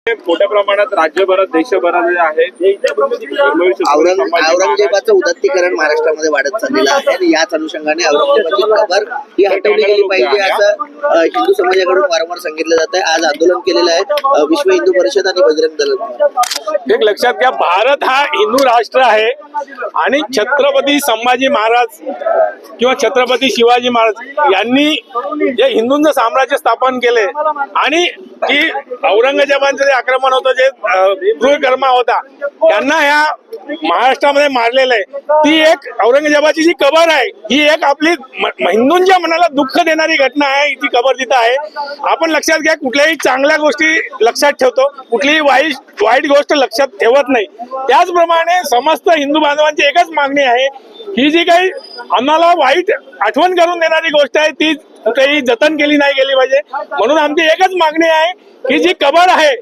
मोठ्या प्रमाणात राज्यभरात देशभरात जे आहे औरंगजेबाचं उदात्तीकरण महाराष्ट्रामध्ये वाढत चाललेलं आहे आणि याच अनुषंगाने औरंगजेबाची कबर ही हटवली गेली पाहिजे असं हिंदू समाजाकडून वारंवार सांगितलं जात आहे। आज आंदोलन केलेलं आहे विश्व हिंदू परिषद आणि बजरंग दल। एक लक्षात घ्या, भारत हा हिंदू राष्ट्र आहे आणि छत्रपती संभाजी महाराज किंवा छत्रपती शिवाजी महाराज यांनी जे हिंदूंचं साम्राज्य स्थापन केले आणि की औरंगजेबांचं जे आक्रमण होतं, जे क्रूरकर्म होता, त्यांना ह्या महाराष्ट्रामध्ये मारलेलं आहे। ती एक औरंगजेबाची जी कबर आहे ही एक आपली हिंदूंच्या मनाला दुःख देणारी घटना आहे। ती कबर तिथं आहे। आपण लक्षात घ्या, कुठल्याही चांगल्या गोष्टी लक्षात ठेवतो, कुठलीही वाईट गोष्ट लक्षात ठेवत नाही। त्याचप्रमाणे समस्त हिंदू बांधवांची एकच मागणी आहे, ही जी काही आम्हाला वाईट आठवण करून देणारी गोष्ट आहे ती कुठेही जतन केली नाही गेली पाहिजे। म्हणून आमची एकच मागणी आहे की जी कबर आहे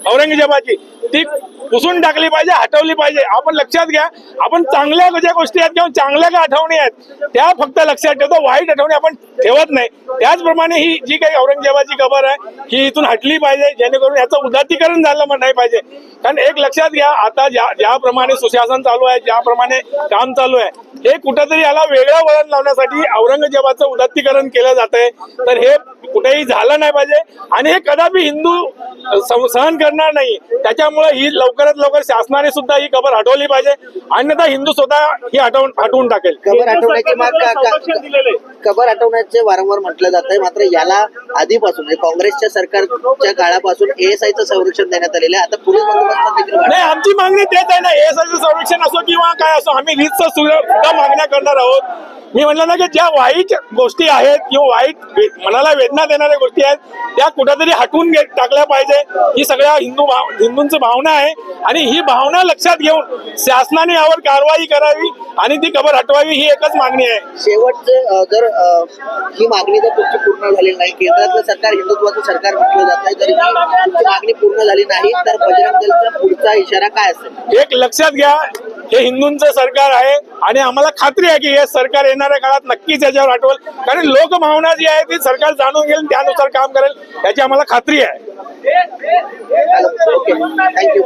औरंगजेबाची ती पुसून टाकली पाहिजे, हटवली पाहिजे। आपण लक्षात घ्या, आपण चांगल्या ज्या गोष्टी आहेत किंवा चांगल्या ज्या आठवणी आहेत त्या फक्त लक्षात ठेवतो, वाईट आठवणी आपण ठेवत नाही। त्याचप्रमाणे ही जी काही औरंगजेबाची कबर आहे ही इथून हटली पाहिजे, जेणेकरून याचं उदात्तीकरण झालं नाही पाहिजे। कारण एक लक्षात घ्या, आता ज्याप्रमाणे सुशासन चालू आहे, ज्याप्रमाणे काम चालू आहे, हे कुठेतरी याला वेगळं वळण लावण्यासाठी औरंगजेबाचं उदात्तीकरण केलं जात आहे। तर हे कुठेही झालं नाही पाहिजे आणि हे कदापि हिंदू सहन करणार नाही। त्याच्यामुळे ही लवकरात लवकर शासनाने सुद्धा ही कबर हटवली पाहिजे, अन्यथा हिंदू स्वतः ही हटवून टाकेल। कबर हटवण्याची कबर हटवण्याचे वारंवार म्हटलं जात आहे, मात्र याला आधीपासून काँग्रेसच्या सरकारच्या काळापासून एएसआयचं संरक्षण देण्यात आलेलं आहे। आता पोलीस बंदोबस्त देखील नाही, आमची मागणी तेच आहे ना, एएसआयचं संरक्षण असो किंवा काय असो, आम्ही रीतसर सुद्धा मागण्या करणार आहोत। मी म्हणलं ना की ज्या वाईट गोष्टी आहेत किंवा वाईट मनाला वेदना देणाऱ्या गोष्टी आहेत त्या कुठेतरी हटवून टाकल्या पाहिजे। ही सगळ्या हिंदूंची भावना आहे आणि ही भावना लक्षात घेऊन शासनाने यावर कारवाई करावी आणि ती कबर हटवावी, ही एकच मागणी आहे। शेवटचे जर ही मागणी जर तुमची पूर्ण झाली नाही, केंद्रातलं सरकार हिंदुत्वाचं सरकार म्हटलं जात आहे, जर तुमची मागणी पूर्ण झाली नाही तर बजरंग दलचा पुढचा इशारा काय असेल? एक लक्षात घ्या, हे हिंदूंचं सरकार आहे आणि आम्हाला खात्री आहे की हे सरकार येणाऱ्या काळात नक्कीच याच्यावर हटवल। कारण लोकभावना जी आहे ती सरकार जाणून घेईल, त्यानुसार काम करेल, याची आम्हाला खात्री आहे। Thank you.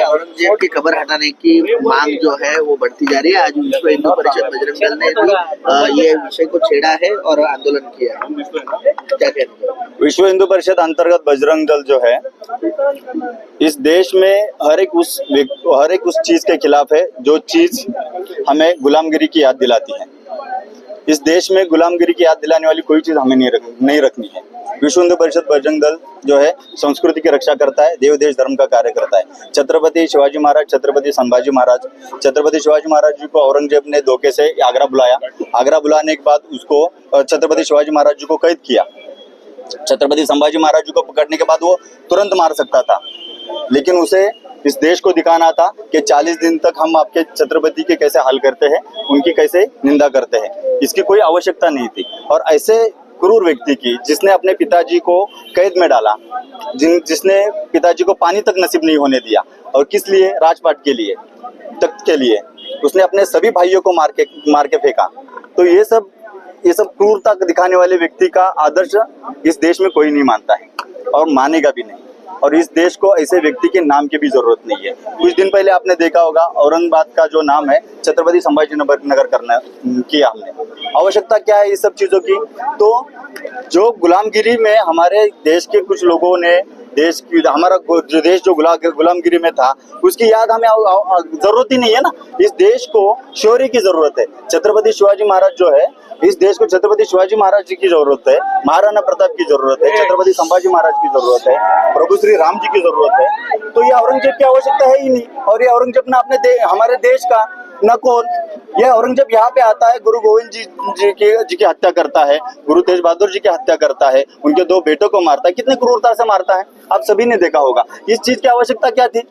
औरंगजेब की कबर हटाने की मांग जो है वो बढ़ती जा रही है। आज विश्व हिंदू परिषद बजरंग दल ने भी ये विषय को छेड़ा है और आंदोलन किया है। क्या कहते हैं? विश्व हिंदू परिषद अंतर्गत बजरंग दल जो है इस देश में हर एक उस चीज के खिलाफ है जो चीज हमें गुलामगिरी की याद दिलाती है। इस देश में गुलामगिरी की याद दिलाने वाली कोई चीज हमें नहीं रखनी है। विश्व हिंदू परिषद बजरंग दल जो है संस्कृति की रक्षा करता है, देव देश धर्म का कार्य करता है। छत्रपति शिवाजी महाराज, छत्रपति संभाजी महाराज, छत्रपति शिवाजी महाराज जी को औरंगजेब ने धोखे से आगरा बुलाया। आगरा बुलाने के बाद उसको छत्रपति शिवाजी महाराज जी को कैद किया। छत्रपति संभाजी महाराज जी को पकड़ने के बाद वो तुरंत मार सकता था, लेकिन उसे इस देश को दिखाना था कि 40 दिन तक हम आपके छत्रपति के कैसे हाल करते हैं, उनकी कैसे निंदा करते हैं। इसकी कोई आवश्यकता नहीं थी। और ऐसे क्रूर व्यक्ति की, जिसने अपने पिताजी को कैद में डाला, जिसने पिताजी को पानी तक नसीब नहीं होने दिया, और किस लिए? राजपाट के लिए, तख्त के लिए। उसने अपने सभी भाइयों को मार के फेंका। तो ये सब क्रूरता दिखाने वाले व्यक्ति का आदर्श इस देश में कोई नहीं मानता है और मानेगा भी नहीं। और इस देश को ऐसे व्यक्ति के नाम की भी जरूरत नहीं है। कुछ दिन पहले आपने देखा होगा, औरंगाबाद का जो नाम है छत्रपति संभाजी नगर करना किया हमने। आवश्यकता क्या है इस सब चीजों की? तो जो गुलामगिरी में हमारे देश के कुछ लोगों ने हमारा जो देश जो गुलामगिरी में था, उसकी याद हमें जरूरत ही नहीं है ना। इस देश को शौर्य की जरूरत है। छत्रपति शिवाजी महाराज जो है, इस देश को छत्रपति शिवाजी महाराज जी की जरूरत है, महाराणा प्रताप की जरूरत है, छत्रपति संभाजी महाराज की जरूरत है, प्रभु श्री राम जी की जरूरत है। तो ये औरंगजेब की आवश्यकता है ही नहीं। और ये औरंगजेब ने अपने हमारे देश का न कौन, ये औरंगजेब यहाँ पे आता है, गुरु गोविंद जी की हत्या करता है, गुरु तेज बहादुर जी की हत्या करता है, उनके 2 बेटों को मारता है। कितने क्रूरता से मारता है, आप सभी ने देखा होगा। इस चीज की आवश्यकता क्या थी?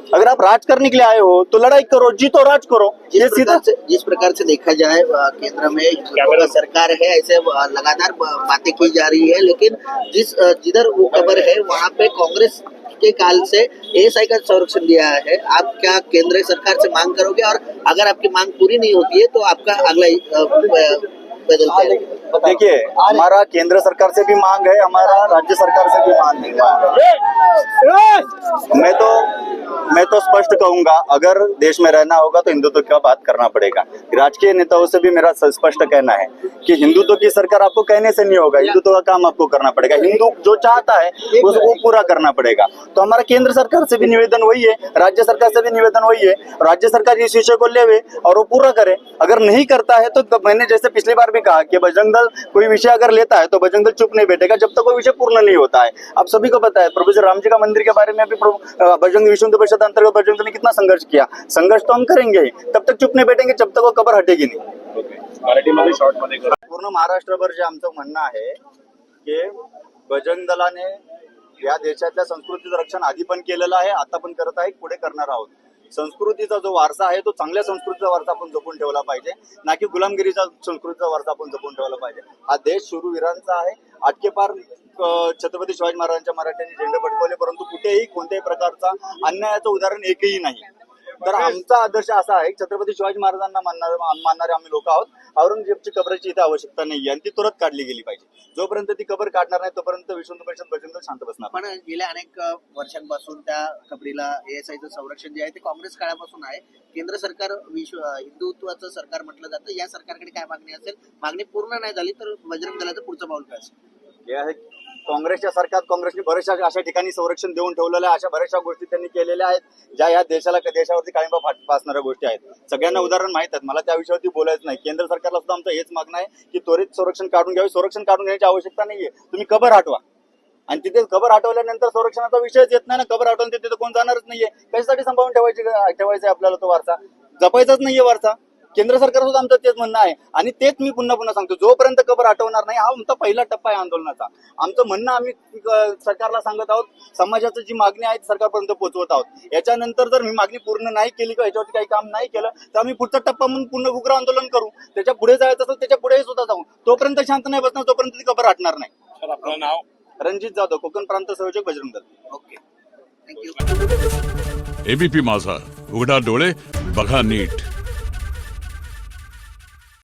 अगर आप राज करने के लिए आए हो तो लड़ाई करो, जीतो, राज करो। जिस प्रकार से देखा जाए केंद्र में सरकार है, ऐसे लगातार बातें की जा रही है, लेकिन जिधर वो कबर है वहाँ पे कांग्रेस के काल से एएसआई का संरक्षण दिया है। आप क्या केंद्र सरकार से मांग करोगे, और अगर आपकी मांग पूरी नहीं होती है तो आपका अगला बदलता है? देखिए, हमारा केंद्र सरकार से भी मांग है, हमारा राज्य सरकार से भी मांग है। मैं तो स्पष्ट कहूंगा, अगर देश में रहना होगा तो हिंदुत्व की बात करना पड़ेगा। राजकीय नेताओं से भी मेरा स्पष्ट कहना है कि हिंदुत्व की सरकार आपको कहने से नहीं होगा, हिंदुत्व का काम आपको करना पड़ेगा। हिंदू जो चाहता है उसको पूरा करना पड़ेगा। तो हमारा केंद्र सरकार से भी निवेदन वही है, राज्य सरकार से भी निवेदन वही है। राज्य सरकार इस विषय को लेवे और वो पूरा करे। अगर नहीं करता है तो मैंने जैसे पिछली बार भी कहा कि बजरंग दल कोई विषय अगर लेता है तो बजरंग दल चुप नहीं बैठेगा जब तक वो विषय पूर्ण नहीं होता है। आप सभी को पता है प्रोफेसर राम जी का मंदिर के बारे में भी बजरंग विश्व हिंदू परिषद अंतर्गत बजरंग दल ने कितना संघर्ष किया। संघर्ष तो हम करेंगे ही, तब तक चुप नहीं बैठेंगे जब तक वो कबर हटेगी नहीं। पूर्ण महाराष्ट्रभर जे आमचं म्हणणं आहे की बजरंग दलाने या देशातल्या संस्कृतीचं रक्षण आधी पण केलेलं आहे, आता पण करत आहे, पुढे करणार आहोत। संस्कृतीचा जो वारसा आहे तो चांगल्या संस्कृतीचा वारसा आपण जपून ठेवला पाहिजे, ना की गुलामगिरीचा संस्कृतीचा वारसा आपण जपून ठेवला पाहिजे। हा देश शूरवीरांचा आहे। आटकेपार छत्रपती शिवाजी महाराजांच्या मराठ्यांनी झेंडे फडकवले, परंतु कुठेही कोणत्याही प्रकारचा अन्यायाचं उदाहरण एकही नाही। तर आमचा आदर्श असा आहे, छत्रपती शिवाजी महाराजांना मानणारे आम्ही लोक आहोत। औरंगजेबची कबराची इथे आवश्यकता नाही आणि ती तुरंत काढली गेली पाहिजे। जोपर्यंत ती कबर काढणार नाही तोपर्यंत विश्व हिंदू परिषद बजरंग दल शांत बसणार। पण गेल्या अनेक वर्षांपासून त्या कबरीला एएसआयचं संरक्षण जे आहे ते काँग्रेस काळापासून आहे। केंद्र सरकार हिंदुत्वाचं सरकार म्हटलं जातं। या सरकारकडे काय मागणी असेल? मागणी पूर्ण नाही झाली तर बजरंग दलाचं पुढचं पाऊल काय असेल? हे आहे काँग्रेसच्या सरकार, काँग्रेसने बऱ्याचशा अशा ठिकाणी संरक्षण देऊन ठेवलेलं आहे। अशा बऱ्याचशा गोष्टी त्यांनी केलेल्या आहेत ज्या या देशावरती काळिंबा फासणाऱ्या गोष्टी आहेत। सगळ्यांना उदाहरण माहित आहेत, मला त्या विषयावरती बोलायचं नाही। केंद्र सरकारला सुद्धा आमचं हेच मागणं आहे की त्वरित संरक्षण काढून घ्यावे। संरक्षण काढून घेण्याची आवश्यकता नाहीये, तुम्ही कबर हटवा आणि तिथे कबर हटवल्यानंतर संरक्षणाचा विषयच येत नाही ना। कबर हटवून तिथे कोण जाणारच नाहीये, कशासाठी सांभाळून ठेवायचं आपल्याला तो वारसा? जपायचाच नाहीये वारसा। केंद्र सरकार सुद्धा आमचं तेच म्हणणं आहे आणि तेच मी पुन्हा सांगतो, जोपर्यंत कबर हटवणार नाही, हा आमचा पहिला टप्पा आहे आंदोलनाचा। आमचं म्हणणं आम्ही सरकारला सांगत आहोत, समाजाची जी मागणी आहे सरकारपर्यंत पोहोचवत आहोत। याच्यानंतर जर मी मागणी पूर्ण नाही केली किंवा याच्यावरती काही काम नाही केलं तर आम्ही पुढचा टप्पा म्हणून पूर्ण उग्र आंदोलन करू। त्याच्या पुढे जायचं असेल त्याच्या पुढेही सुद्धा जाऊ। तोपर्यंत शांत नाही बसणार, तोपर्यंत ती कबर हटणार नाही। सर, आपलं नाव? रणजित जाधव, कोकण प्रांत संयोजक, Bajrang Dal. Okay, thank you. ABP माझा, उघडा डोळे बघा नीट।